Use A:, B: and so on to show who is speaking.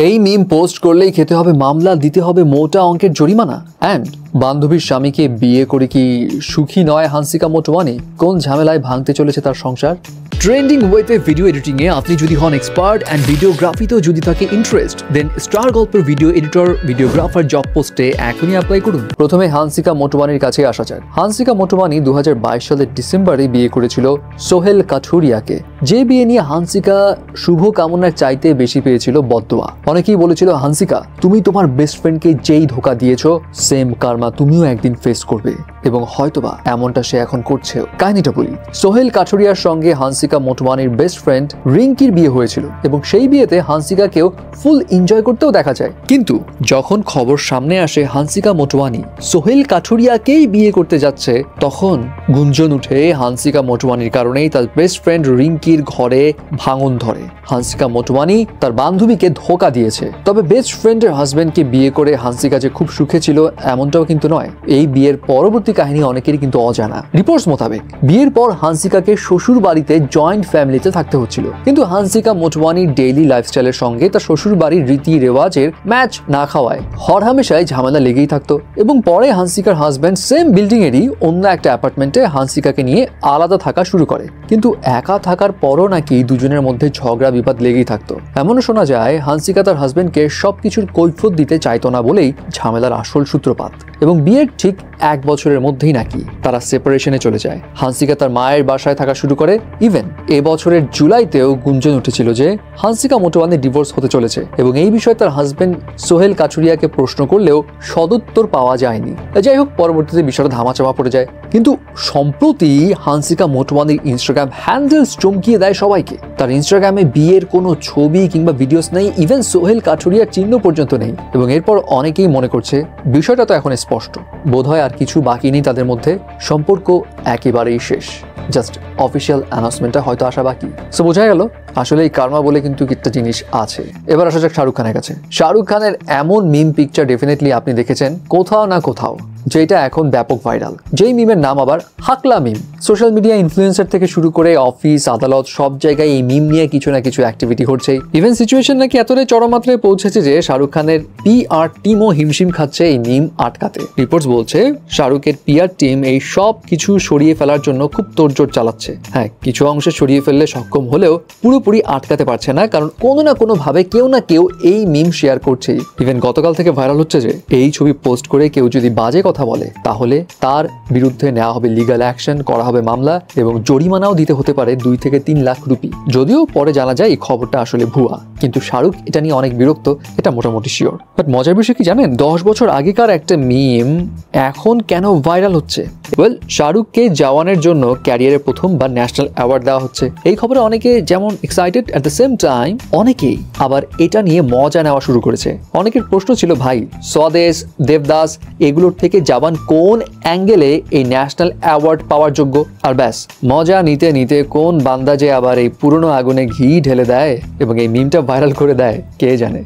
A: এই মিম পোস্ট করলেই খেতে হবে মামলা, দিতে হবে মোটা অঙ্কের জরিমানা। অ্যান্ড বান্ধবীর স্বামীকে বিয়ে করে কি সুখী নয় হান্সিকা মোটওয়ানি? কোন ঝামেলায় ভাঙতে চলেছে তার সংসার? ট্রেন্ডিং ওয়েতে ভিডিও এডিটিং এ আপনি যদি হন এক্সপার্ট অ্যান্ড ভিডিওগ্রাফিতেও যদি থাকে ইন্টারেস্ট, দেন স্টার গল্পের ভিডিও এডিটর ভিডিওগ্রাফার জব পোস্টে এখনই অ্যাপ্লাই করুন। প্রথমে হান্সিকা মোটওয়ানির কাছে আসা যাক। হান্সিকা মোটওয়ানি 2022 সালের ডিসেম্বরে বিয়ে করেছিল সোহেল কাঠুরিয়াকে, যে বিয়ে নিয়ে হান্সিকা শুভ কামনার চাইতে বেশি পেয়েছিল বদদোয়া। অনেকেই বলেছিল, হান্সিকা তুমি তোমার বেস্ট ফ্রেন্ডকে যেই ধোকা দিয়েছো সেম কার্মা তুমিও একদিন ফেস করবে, এবং হয়তোবা এমনটা সে এখন করছেও। কাহিনীটা বলি, সোহেল কাঠুরিয়ার সঙ্গে হান্সিকা মোটওয়ানির বেস্ট ফ্রেন্ড রিঙ্কির বিয়ে হয়েছিল, এবং সেই বিয়েতে হান্সিকাকেও ফুল এনজয় করতেও দেখা যায়। কিন্তু যখন খবর সামনে আসে হান্সিকা মোটওয়ানি সোহেল কাঠুরিয়াকেই বিয়ে করতে যাচ্ছে, তখন গুঞ্জন উঠে হান্সিকা মোটওয়ানির কারণেই তার বেস্ট ফ্রেন্ড রিঙ্কির ঘরে ভাঙন ধরে। হান্সিকা মোটওয়ানি তার বান্ধবীকে ধোকা দিয়েছে। তবে বেস্ট ফ্রেন্ডের হাজবেন্ডকে বিয়ে করে হান্সিকা যে খুব সুখে ছিল এমনটাও কিন্তু নয়। এই বিয়ের পরবর্তী কাহিনী অনেকেরই কিন্তু অজানা। রিপোর্টস মোতাবেক বিয়ের পর হান্সিকাকে শ্বশুর বাড়িতে জয়েন্ট ফ্যামিলিতে থাকতে হচ্ছিল, কিন্তু হান্সিকা মোটওয়ানির ডেইলি লাইফস্টাইলের সঙ্গে তার শ্বশুর বাড়ির রীতি রেওয়াজের ম্যাচ না খাওয়ায় হরহামেশাই ঝামেলা লেগেই থাকতো। এবং পরে হান্সিকার হাজবেন্ড সেম বিল্ডিং এরই অন্য একটা অ্যাপার্টমেন্টে হান্সিকাকে নিয়ে আলাদা থাকা শুরু করে, কিন্তু একা থাকার পরও নাকি দুজনের মধ্যে ঝগড়া বিবাদ লেগেই থাকতো। এমনও শোনা যায় হান্সিকা তার হাজবেন্ডকে সবকিছুর কৈফিয়ত দিতে চাইতো না বলেই ঝামেলার আসল সূত্রপাত। এবং বিয়ের ঠিক 1 বছরের মধ্যেই নাকি তারা সেপারেশনে চলে যায়। হান্সিকা তার মায়ের বাসায় থাকা শুরু করে। ইভেন এবছরের জুলাইতেও গুঞ্জন উঠেছিল যে হান্সিকা মোটওয়ানির ডিভোর্স হতে চলেছে, এবং এই বিষয়ে তার হাজবেন্ড সোহেল কাঠুরিয়াকে প্রশ্ন করলেও সদুত্তর পাওয়া যায়নি। যাই হোক, পরবর্তীতে বিষয়টা ধামাচাপা পড়ে যায়। কিন্তু সম্প্রতি হান্সিকা মোটওয়ানির ইনস্টাগ্রাম হ্যান্ডেলস চমকিয়ে দেয় সবাইকে। তার ইনস্টাগ্রামে বিয়ের কোনো ছবি কিংবা ভিডিওস নেই, ইভেন সোহেল কাঠুরিয়ার চিহ্ন পর্যন্ত নেই। এবং এরপর অনেকেই মনে করছে বিষয়টা তো এখন স্পষ্ট, বোধহয় আর কিছু বাকি নেই তাদের মধ্যে, সম্পর্ক একেবারেই শেষ। জাস্ট অফিসিয়াল অ্যানাউন্সমেন্টটা হয়তো আসা বাকি। সো বোঝা গেল আসলে এই কার্মা বলে কিন্তু একটা জিনিস আছে। এবার আসা যাক শাহরুখ খানের কাছে। শাহরুখ খানের এমন মিম পিকচার ডেফিনেটলি আপনি দেখেছেন কোথাও না কোথাও, যেটা এখন ব্যাপক ভাইরাল। যেই মিমের নাম আবার হাকলা মিম। সোশ্যাল মিডিয়া ইনফ্লুয়েন্সার থেকে শুরু করে অফিস আদালত সব জায়গায় এই মিম নিয়ে কিছু না কিছু অ্যাক্টিভিটি ঘটছেই। ইভেন সিচুয়েশন নাকি এতটাই চরম মাত্রায় পৌঁছেছে যে শাহরুখ খানের PR টিমও হিমশিম খাচ্ছে এই মিম আটকাতে। রিপোর্টস বলছে শাহরুখের PR টিম এই সব কিছু সরিয়ে ফেলার জন্য খুব তোড়জোড় চালাচ্ছে। হ্যাঁ, কিছু অংশে সরিয়ে ফেললে সক্ষম হলেও পুরোপুরি আটকাতে পারছে না, কারণ কোনো না কোনো ভাবে কেউ না কেউ এই মিম শেয়ার করছেই। ইভেন গতকাল থেকে ভাইরাল হচ্ছে যে এই ছবি পোস্ট করে কেউ যদি বাজে কথা বলে তাহলে তার বিরুদ্ধে নেওয়া হবে লিগ্যাল অ্যাকশন, করা হবে মামলা, এবং জরিমানাও দিতে হতে পারে 2 থেকে 3 লাখ রুপি। যদিও পরে জানা যায় এই খবরটা আসলে ভুয়া, কিন্তু শাহরুখ এটা নিয়ে অনেক বিরক্ত, এটা মোটামুটি শিওর। বাট মজার বিষয় কি জানেন, 10 বছর আগেকার একটা মিম এখন কেন ভাইরাল হচ্ছে? ওয়েল, শাহরুখকে জওয়ানের জন্য ক্যারিয়ারের প্রথমবার ন্যাশনাল অ্যাওয়ার্ড দেওয়া হচ্ছে। এই খবরে অনেকে যেমন excited, at the same time অনেকেই আবার এটা নিয়ে মজা নেওয়া শুরু করেছে। অনেকের প্রশ্ন ছিল, ভাই স্বদেশ, দেবদাস এগুলোর থেকে জওয়ান কোন অ্যাঙ্গেলে এই ন্যাশনাল অ্যাওয়ার্ড পাওয়ার যোগ্য? আর ব্যাস, মজা নিতে নিতে কোন বান্দা যে আবার এই পুরনো আগুনে ঘি ঢেলে দেয় এবং এই মিমটা ভাইরাল করে দেয় কে জানে।